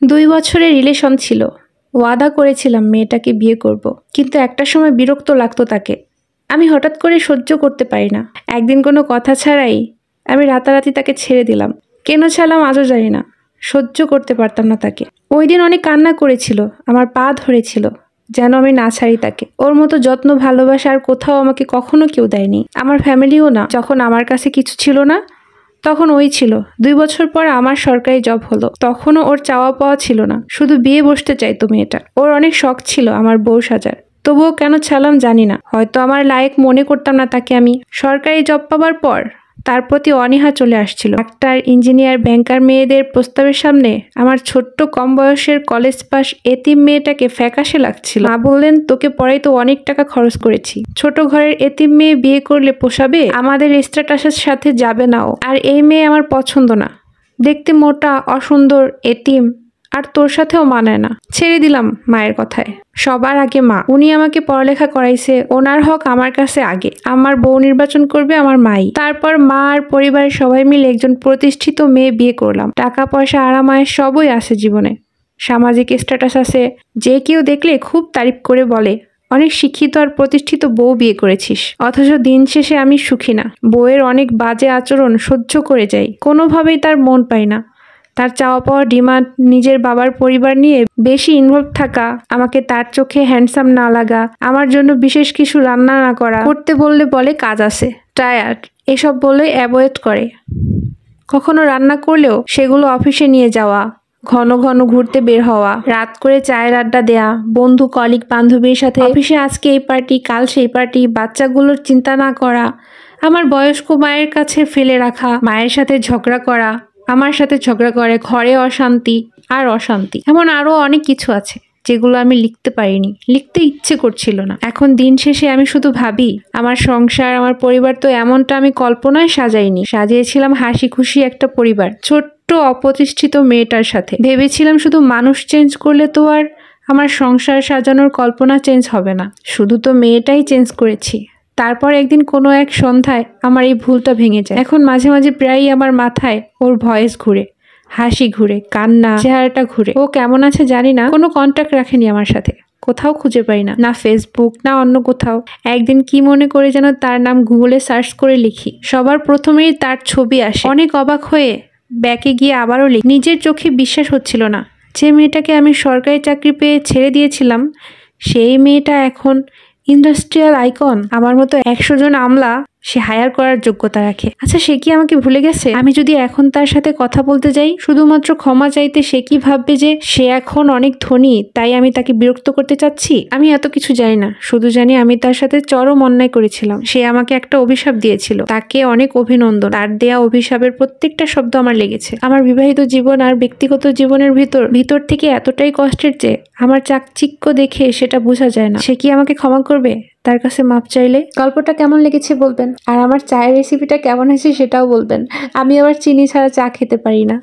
2 বছরের রিলেশন ছিল। ওয়াদা করেছিলাম মেয়েটাকে বিয়ে করব। কিন্তু একটা সময় বিরক্ত লাগতো তাকে। আমি হঠাৎ করে সহ্য করতে পারি না। একদিন কোনো কথা ছাড়াই আমি রাতারাতি তাকে ছেড়ে দিলাম। কেন ছাড়লাম আজও জানি না। সহ্য করতে পারতাম না তাকে। ওই দিন অনেক কান্না করেছিল, আমার পা ধরেছিল যেন আমি না ছাড়ি তাকে। ওর মতো যত্ন ভালোবাসা আর কোথাও আমাকে কখনো কেউ দেয়নি, আমার ফ্যামিলিও না। যখন আমার কাছে কিছু ছিল না তখন ওই ছিল। 2 বছর পর আমার সরকারি জব হলো। তখনও ওর চাওয়া পাওয়া ছিল না, শুধু বিয়ে বসতে চাইতো মেয়েটা। ওর অনেক শখ ছিল আমার বউ সাজার, তবুও কেন ছাড়লাম জানি না। হয়তো আমার লায়ক মনে করতাম না তাকে আমি। সরকারি জব পাবার পর তার প্রতি অনীহা চলে আসছিল। ডাক্তার, ইঞ্জিনিয়ার, ব্যাংকার মেয়েদের প্রস্তাবের সামনে আমার ছোট্ট কম বয়সের কলেজ পাস এতিম মেয়েটাকে ফ্যাকাশে লাগছিল। মা বললেন, তোকে পড়াই তো অনেক টাকা খরচ করেছি, ছোট ঘরের এতিম মেয়ে বিয়ে করলে পোষাবে? আমাদের স্ট্যাটাসের সাথে যাবে না ও। আর এই মেয়ে আমার পছন্দ না, দেখতে মোটা, অসুন্দর, এতিম, আর তোর সাথেও মানায় না। ছেড়ে দিলাম মায়ের কথায়। সবার আগে মা, উনি আমাকে পড়ালেখা করাইছে, ওনার হক আমার কাছে আগে। আমার বউ নির্বাচন করবে আমার মাই। তারপর মা আর পরিবারের সবাই মিলে একজন প্রতিষ্ঠিত মেয়ে বিয়ে করলাম। টাকা পয়সা, আরামায়েশ সবই আছে জীবনে, সামাজিক স্ট্যাটাস আছে। যে কেউ দেখলে খুব তারিফ করে বলে, অনেক শিক্ষিত আর প্রতিষ্ঠিত বউ বিয়ে করেছিস। অথচ দিন শেষে আমি সুখী না। বউয়ের অনেক বাজে আচরণ সহ্য করে যাই, কোনোভাবেই তার মন পাই না। তার চাওয়া পাওয়া, ডিমান্ড, নিজের বাবার পরিবার নিয়ে বেশি ইনভলভ থাকা, আমাকে তার চোখে হ্যান্ডসাম না লাগা, আমার জন্য বিশেষ কিছু রান্না না করা, করতে বললে বলে কাজ আছে, টায়ার্ড, এসব বলে অ্যাভয়েড করে। কখনো রান্না করলেও সেগুলো অফিসে নিয়ে যাওয়া, ঘন ঘন ঘুরতে বের হওয়া, রাত করে চায়ের আড্ডা দেয়া, বন্ধু, কলিগ, বান্ধবীর সাথে অফিসে আজকে এই পার্টি, কাল সেই পার্টি, বাচ্চাগুলোর চিন্তা না করা, আমার বয়স্ক মায়ের কাছে ফেলে রাখা, মায়ের সাথে ঝগড়া করা, আমার সাথে ঝগড়া করে, ঘরে অশান্তি আর অশান্তি। এমন আরো অনেক কিছু আছে যেগুলো আমি লিখতে পারিনি, লিখতে ইচ্ছে করছিল না। এখন দিন শেষে আমি শুধু ভাবি, আমার সংসার, আমার পরিবার তো এমনটা আমি কল্পনায় সাজাইনি। সাজিয়েছিলাম হাসি খুশি একটা পরিবার, ছোট্ট অপ্রতিষ্ঠিত মেয়েটার সাথে। ভেবেছিলাম শুধু মানুষ চেঞ্জ করলে তো আর আমার সংসার সাজানোর কল্পনা চেঞ্জ হবে না, শুধু তো মেয়েটাই চেঞ্জ করেছি। তারপর একদিন কোনো এক সন্ধ্যায় আমার এই ভুলটা ভেঙে যায়। এখন মাঝে মাঝে প্রায়ই আমার মাথায় ওর ভয়েস ঘুরে, হাসি ঘুরে, কান্না, চেহারাটা ঘুরে। ও কেমন আছে জানি না, কোনো কন্ট্যাক্ট রাখেনি আমার সাথে, কোথাও খুঁজে পাই না, না ফেসবুক না অন্য কোথাও। একদিন কি মনে করে যেন তার নাম গুগলে সার্চ করে লিখি, সবার প্রথমেই তার ছবি আসে। অনেক অবাক হয়ে ব্যাকে গিয়ে আবারও লিখি। নিজের চোখে বিশ্বাস হচ্ছিল না, যে মেয়েটাকে আমি সরকারি চাকরি পেয়ে ছেড়ে দিয়েছিলাম, সেই মেয়েটা এখন ইন্ডাস্ট্রিয়াল আইকন। আমার মতো 100 জন আমলা সে হায়ার করার যোগ্যতা রাখে। আচ্ছা, সে কি আমাকে ভুলে গেছে? আমি যদি এখন তার সাথে কথা বলতে যাই, শুধুমাত্র ক্ষমা চাইতে, সে কি ভাববে যে সে এখন অনেক ধনী, তাই আমি তাকে বিরক্ত করতে চাচ্ছি? আমি এত কিছু জানি না, শুধু জানি আমি তার সাথে চরম অন্যায় করেছিলাম। সে আমাকে একটা অভিশাপ দিয়েছিল, তাকে অনেক অভিনন্দন। তার দেয়া অভিশাপের প্রত্যেকটা শব্দ আমার লেগেছে। আমার বিবাহিত জীবন আর ব্যক্তিগত জীবনের ভিতর থেকে এতটাই কষ্টের যে আমার চাকচিক্য দেখে সেটা বোঝা যায় না। সে কি আমাকে ক্ষমা করবে তার কাছে মাপ চাইলে? গল্পটা কেমন লেগেছে বলবেন, আর আমার চায়ের রেসিপিটা কেমন হয়েছে সেটাও বলবেন। আমি আবার চিনি ছাড়া চা খেতে পারি না।